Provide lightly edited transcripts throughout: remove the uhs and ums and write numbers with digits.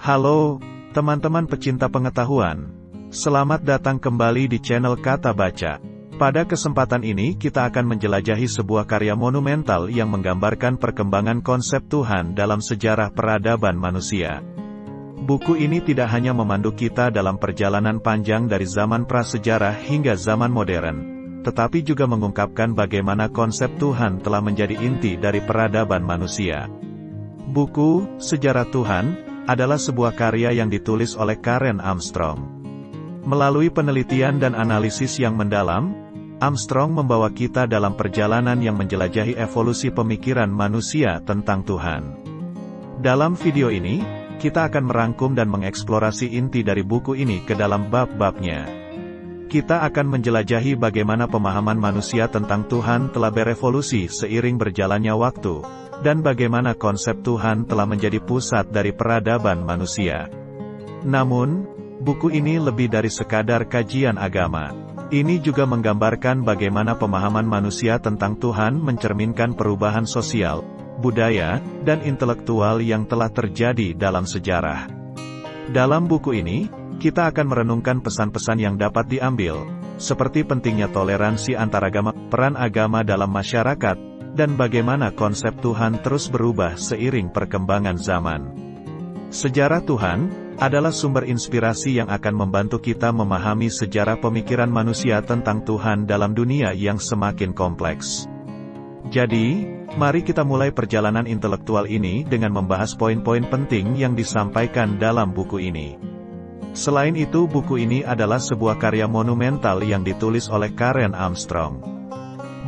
Halo, teman-teman pecinta pengetahuan. Selamat datang kembali di channel Kata Baca. Pada kesempatan ini kita akan menjelajahi sebuah karya monumental yang menggambarkan perkembangan konsep Tuhan dalam sejarah peradaban manusia. Buku ini tidak hanya memandu kita dalam perjalanan panjang dari zaman prasejarah hingga zaman modern, tetapi juga mengungkapkan bagaimana konsep Tuhan telah menjadi inti dari peradaban manusia. Buku Sejarah Tuhan adalah sebuah karya yang ditulis oleh Karen Armstrong. Melalui penelitian dan analisis yang mendalam, Armstrong membawa kita dalam perjalanan yang menjelajahi evolusi pemikiran manusia tentang Tuhan. Dalam video ini, kita akan merangkum dan mengeksplorasi inti dari buku ini ke dalam bab-babnya. Kita akan menjelajahi bagaimana pemahaman manusia tentang Tuhan telah berevolusi seiring berjalannya waktu, dan bagaimana konsep Tuhan telah menjadi pusat dari peradaban manusia. Namun, buku ini lebih dari sekadar kajian agama. Ini juga menggambarkan bagaimana pemahaman manusia tentang Tuhan mencerminkan perubahan sosial, budaya, dan intelektual yang telah terjadi dalam sejarah. Dalam buku ini, kita akan merenungkan pesan-pesan yang dapat diambil, seperti pentingnya toleransi antaragama, peran agama dalam masyarakat, dan bagaimana konsep Tuhan terus berubah seiring perkembangan zaman. Sejarah Tuhan adalah sumber inspirasi yang akan membantu kita memahami sejarah pemikiran manusia tentang Tuhan dalam dunia yang semakin kompleks. Jadi, mari kita mulai perjalanan intelektual ini dengan membahas poin-poin penting yang disampaikan dalam buku ini. Selain itu, buku ini adalah sebuah karya monumental yang ditulis oleh Karen Armstrong.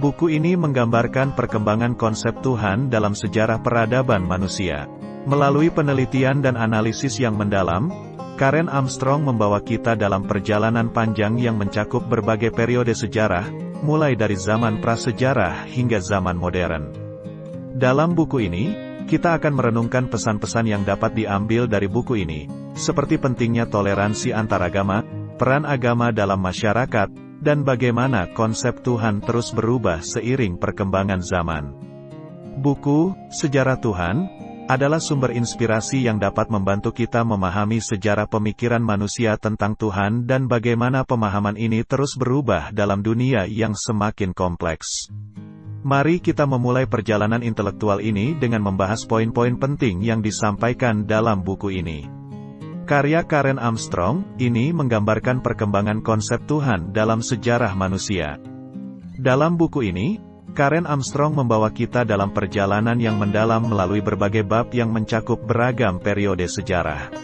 Buku ini menggambarkan perkembangan konsep Tuhan dalam sejarah peradaban manusia. Melalui penelitian dan analisis yang mendalam, Karen Armstrong membawa kita dalam perjalanan panjang yang mencakup berbagai periode sejarah, mulai dari zaman prasejarah hingga zaman modern. Dalam buku ini, kita akan merenungkan pesan-pesan yang dapat diambil dari buku ini, seperti pentingnya toleransi antaragama, peran agama dalam masyarakat, dan bagaimana konsep Tuhan terus berubah seiring perkembangan zaman. Buku Sejarah Tuhan adalah sumber inspirasi yang dapat membantu kita memahami sejarah pemikiran manusia tentang Tuhan dan bagaimana pemahaman ini terus berubah dalam dunia yang semakin kompleks. Mari kita memulai perjalanan intelektual ini dengan membahas poin-poin penting yang disampaikan dalam buku ini. Karya Karen Armstrong ini menggambarkan perkembangan konsep Tuhan dalam sejarah manusia. Dalam buku ini, Karen Armstrong membawa kita dalam perjalanan yang mendalam melalui berbagai bab yang mencakup beragam periode sejarah.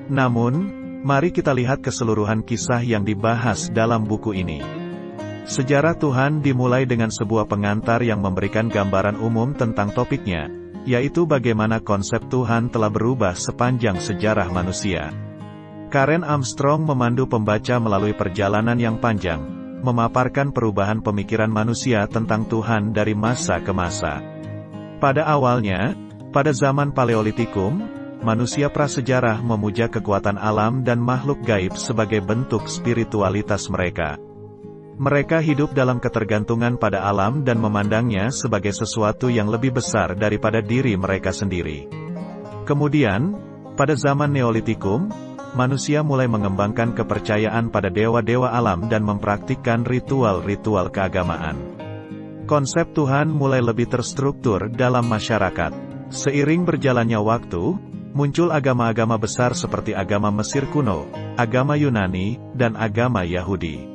Namun, mari kita lihat keseluruhan kisah yang dibahas dalam buku ini. Sejarah Tuhan dimulai dengan sebuah pengantar yang memberikan gambaran umum tentang topiknya, yaitu bagaimana konsep Tuhan telah berubah sepanjang sejarah manusia. Karen Armstrong memandu pembaca melalui perjalanan yang panjang, memaparkan perubahan pemikiran manusia tentang Tuhan dari masa ke masa. Pada awalnya, pada zaman Paleolitikum, manusia prasejarah memuja kekuatan alam dan makhluk gaib sebagai bentuk spiritualitas mereka. Mereka hidup dalam ketergantungan pada alam dan memandangnya sebagai sesuatu yang lebih besar daripada diri mereka sendiri. Kemudian, pada zaman Neolitikum, manusia mulai mengembangkan kepercayaan pada dewa-dewa alam dan mempraktikkan ritual-ritual keagamaan. Konsep Tuhan mulai lebih terstruktur dalam masyarakat. Seiring berjalannya waktu, muncul agama-agama besar seperti agama Mesir kuno, agama Yunani, dan agama Yahudi.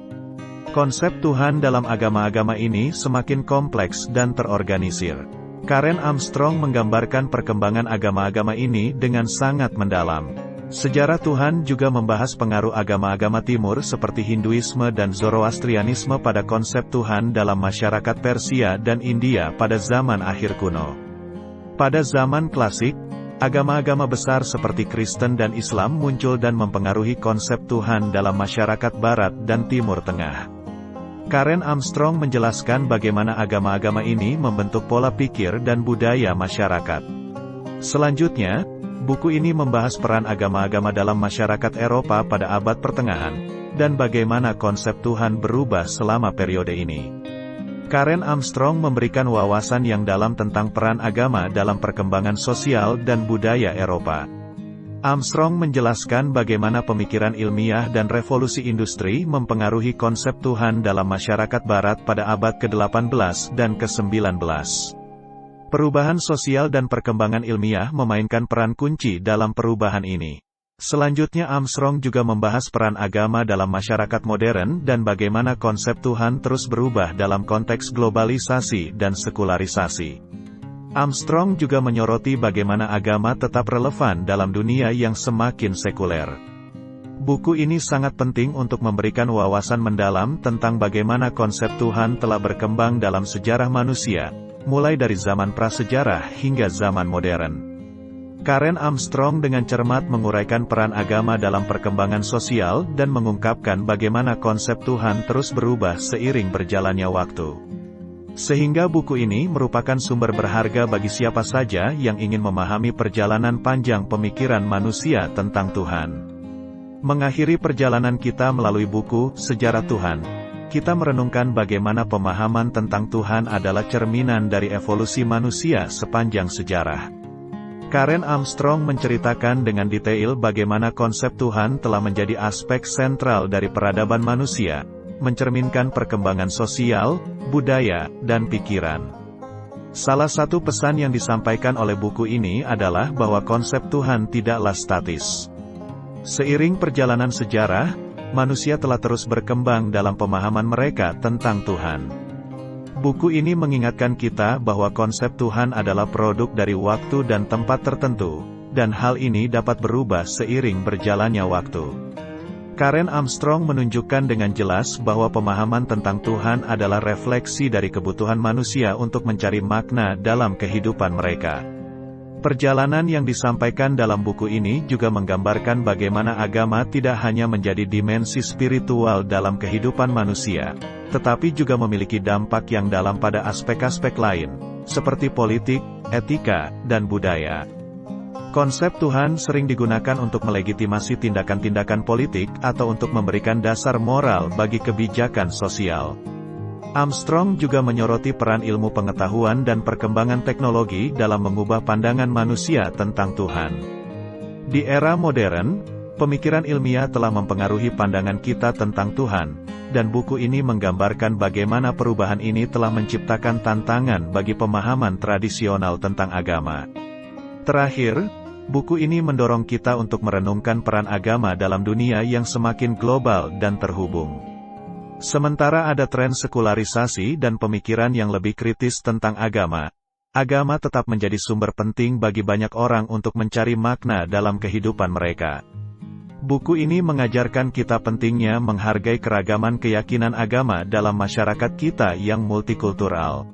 Konsep Tuhan dalam agama-agama ini semakin kompleks dan terorganisir. Karen Armstrong menggambarkan perkembangan agama-agama ini dengan sangat mendalam. Sejarah Tuhan juga membahas pengaruh agama-agama timur seperti Hinduisme dan Zoroastrianisme pada konsep Tuhan dalam masyarakat Persia dan India pada zaman akhir kuno. Pada zaman klasik, agama-agama besar seperti Kristen dan Islam muncul dan mempengaruhi konsep Tuhan dalam masyarakat Barat dan Timur Tengah. Karen Armstrong menjelaskan bagaimana agama-agama ini membentuk pola pikir dan budaya masyarakat. Selanjutnya, buku ini membahas peran agama-agama dalam masyarakat Eropa pada abad pertengahan, dan bagaimana konsep Tuhan berubah selama periode ini. Karen Armstrong memberikan wawasan yang dalam tentang peran agama dalam perkembangan sosial dan budaya Eropa. Armstrong menjelaskan bagaimana pemikiran ilmiah dan revolusi industri mempengaruhi konsep Tuhan dalam masyarakat Barat pada abad ke-18 dan ke-19. Perubahan sosial dan perkembangan ilmiah memainkan peran kunci dalam perubahan ini. Selanjutnya Armstrong juga membahas peran agama dalam masyarakat modern dan bagaimana konsep Tuhan terus berubah dalam konteks globalisasi dan sekularisasi. Armstrong juga menyoroti bagaimana agama tetap relevan dalam dunia yang semakin sekuler. Buku ini sangat penting untuk memberikan wawasan mendalam tentang bagaimana konsep Tuhan telah berkembang dalam sejarah manusia, mulai dari zaman prasejarah hingga zaman modern. Karen Armstrong dengan cermat menguraikan peran agama dalam perkembangan sosial dan mengungkapkan bagaimana konsep Tuhan terus berubah seiring berjalannya waktu. Sehingga buku ini merupakan sumber berharga bagi siapa saja yang ingin memahami perjalanan panjang pemikiran manusia tentang Tuhan. Mengakhiri perjalanan kita melalui buku Sejarah Tuhan, kita merenungkan bagaimana pemahaman tentang Tuhan adalah cerminan dari evolusi manusia sepanjang sejarah. Karen Armstrong menceritakan dengan detail bagaimana konsep Tuhan telah menjadi aspek sentral dari peradaban manusia, mencerminkan perkembangan sosial, budaya, dan pikiran. Salah satu pesan yang disampaikan oleh buku ini adalah bahwa konsep Tuhan tidaklah statis. Seiring perjalanan sejarah, manusia telah terus berkembang dalam pemahaman mereka tentang Tuhan. Buku ini mengingatkan kita bahwa konsep Tuhan adalah produk dari waktu dan tempat tertentu, dan hal ini dapat berubah seiring berjalannya waktu. Karen Armstrong menunjukkan dengan jelas bahwa pemahaman tentang Tuhan adalah refleksi dari kebutuhan manusia untuk mencari makna dalam kehidupan mereka. Perjalanan yang disampaikan dalam buku ini juga menggambarkan bagaimana agama tidak hanya menjadi dimensi spiritual dalam kehidupan manusia, tetapi juga memiliki dampak yang dalam pada aspek-aspek lain, seperti politik, etika, dan budaya. Konsep Tuhan sering digunakan untuk melegitimasi tindakan-tindakan politik atau untuk memberikan dasar moral bagi kebijakan sosial. Armstrong juga menyoroti peran ilmu pengetahuan dan perkembangan teknologi dalam mengubah pandangan manusia tentang Tuhan. Di era modern, pemikiran ilmiah telah mempengaruhi pandangan kita tentang Tuhan, dan buku ini menggambarkan bagaimana perubahan ini telah menciptakan tantangan bagi pemahaman tradisional tentang agama. Terakhir, buku ini mendorong kita untuk merenungkan peran agama dalam dunia yang semakin global dan terhubung. Sementara ada tren sekularisasi dan pemikiran yang lebih kritis tentang agama, agama tetap menjadi sumber penting bagi banyak orang untuk mencari makna dalam kehidupan mereka. Buku ini mengajarkan kita pentingnya menghargai keragaman keyakinan agama dalam masyarakat kita yang multikultural.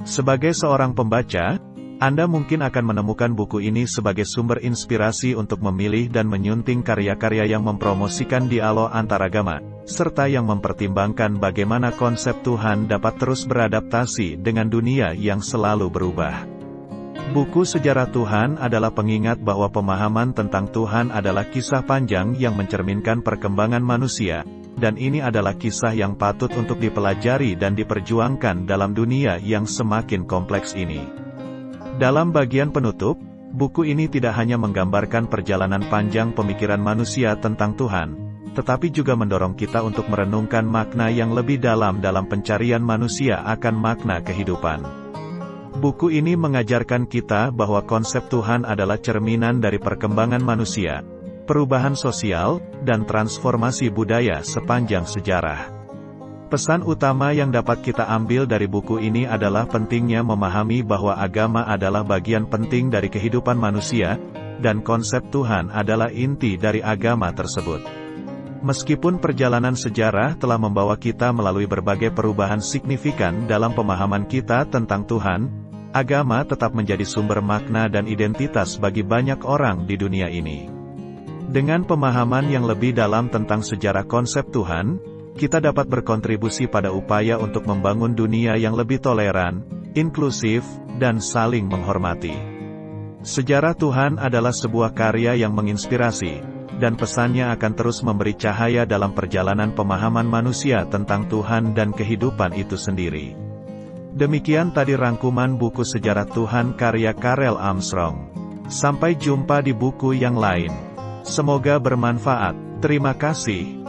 Sebagai seorang pembaca, Anda mungkin akan menemukan buku ini sebagai sumber inspirasi untuk memilih dan menyunting karya-karya yang mempromosikan dialog antaragama, serta yang mempertimbangkan bagaimana konsep Tuhan dapat terus beradaptasi dengan dunia yang selalu berubah. Buku Sejarah Tuhan adalah pengingat bahwa pemahaman tentang Tuhan adalah kisah panjang yang mencerminkan perkembangan manusia, dan ini adalah kisah yang patut untuk dipelajari dan diperjuangkan dalam dunia yang semakin kompleks ini. Dalam bagian penutup, buku ini tidak hanya menggambarkan perjalanan panjang pemikiran manusia tentang Tuhan, tetapi juga mendorong kita untuk merenungkan makna yang lebih dalam pencarian manusia akan makna kehidupan. Buku ini mengajarkan kita bahwa konsep Tuhan adalah cerminan dari perkembangan manusia, perubahan sosial, dan transformasi budaya sepanjang sejarah. Pesan utama yang dapat kita ambil dari buku ini adalah pentingnya memahami bahwa agama adalah bagian penting dari kehidupan manusia, dan konsep Tuhan adalah inti dari agama tersebut. Meskipun perjalanan sejarah telah membawa kita melalui berbagai perubahan signifikan dalam pemahaman kita tentang Tuhan, agama tetap menjadi sumber makna dan identitas bagi banyak orang di dunia ini. Dengan pemahaman yang lebih dalam tentang sejarah konsep Tuhan, kita dapat berkontribusi pada upaya untuk membangun dunia yang lebih toleran, inklusif, dan saling menghormati. Sejarah Tuhan adalah sebuah karya yang menginspirasi, dan pesannya akan terus memberi cahaya dalam perjalanan pemahaman manusia tentang Tuhan dan kehidupan itu sendiri. Demikian tadi rangkuman buku Sejarah Tuhan karya Karen Armstrong. Sampai jumpa di buku yang lain. Semoga bermanfaat. Terima kasih.